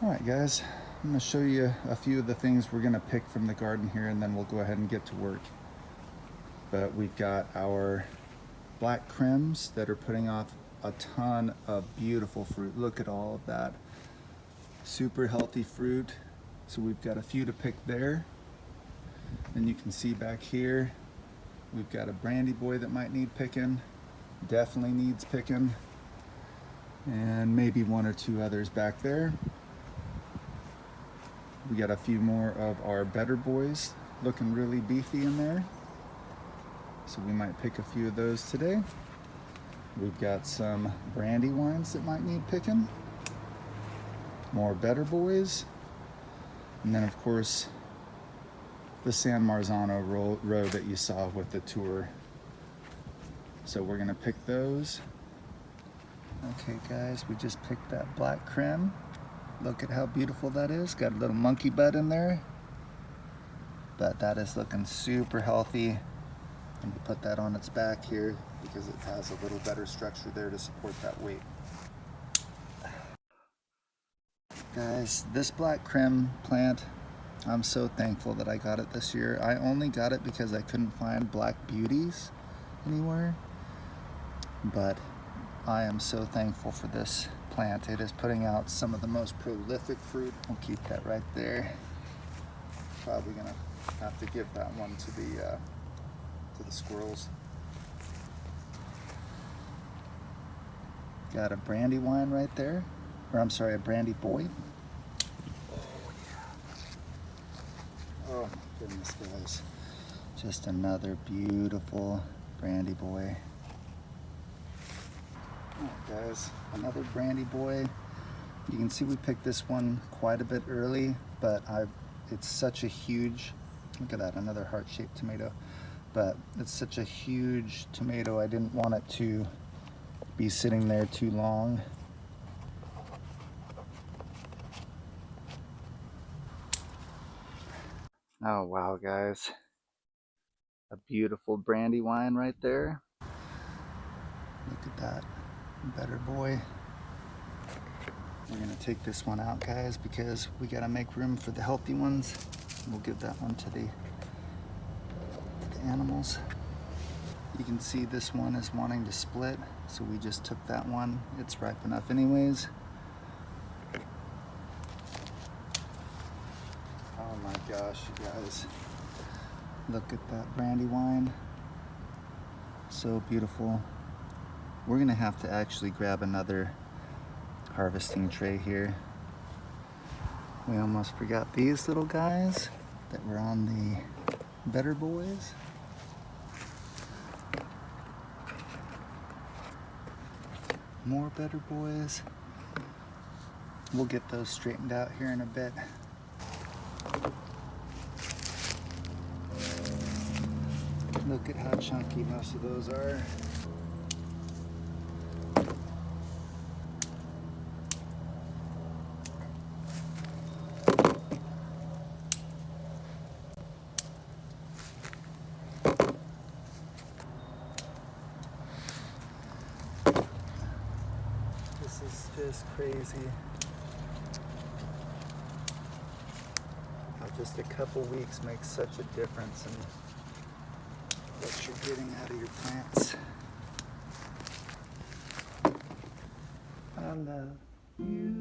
Alright guys, I'm going to show you a few of the things we're going to pick from the garden here, and then we'll go ahead and get to work. But we've got our black crims that are putting off a ton of beautiful fruit. Look at all of that. Super healthy fruit. So we've got a few to pick there. And you can see back here, we've got a brandy boy that might need picking. Definitely needs picking. And maybe one or two others back there. We got a few more of our better boys looking really beefy in there. So we might pick a few of those today. We've got some brandy wines that might need picking. More better boys. And then of course, the San Marzano row that you saw with the tour. So we're gonna pick those. Okay guys, we just picked that black crim. Look at how beautiful that is. Got a little monkey butt in there. But that is looking super healthy. And you put that on its back here because it has a little better structure there to support that weight. Guys, this black crim plant, I'm so thankful that I got it this year. I only got it because I couldn't find black beauties anywhere. But I am so thankful for this plant. It is putting out some of the most prolific fruit. We'll keep that right there. Probably gonna have to give that one to the squirrels. Got a brandy wine right there, or I'm sorry, a brandy boy. Oh yeah. Oh my goodness, guys. Just another beautiful brandy boy. Alright guys, another brandy boy. You can see we picked this one quite a bit early, but it's such a huge, look at that, another heart-shaped tomato. But it's such a huge tomato, I didn't want it to be sitting there too long. Oh wow guys, a beautiful brandy wine right there. Look at that, better boy. We're gonna take this one out guys because we gotta make room for the healthy ones. We'll give that one to the animals. You can see this one is wanting to split, so we just took that one. It's ripe enough anyways. Oh my gosh, you guys. Look at that brandy wine. So beautiful. We're gonna have to actually grab another harvesting tray here. We almost forgot these little guys that were on the better boys. More better boys. We'll get those straightened out here in a bit. Look at how chunky most of those are. This is just crazy. How just a couple weeks makes such a difference in what you're getting out of your plants. I love you.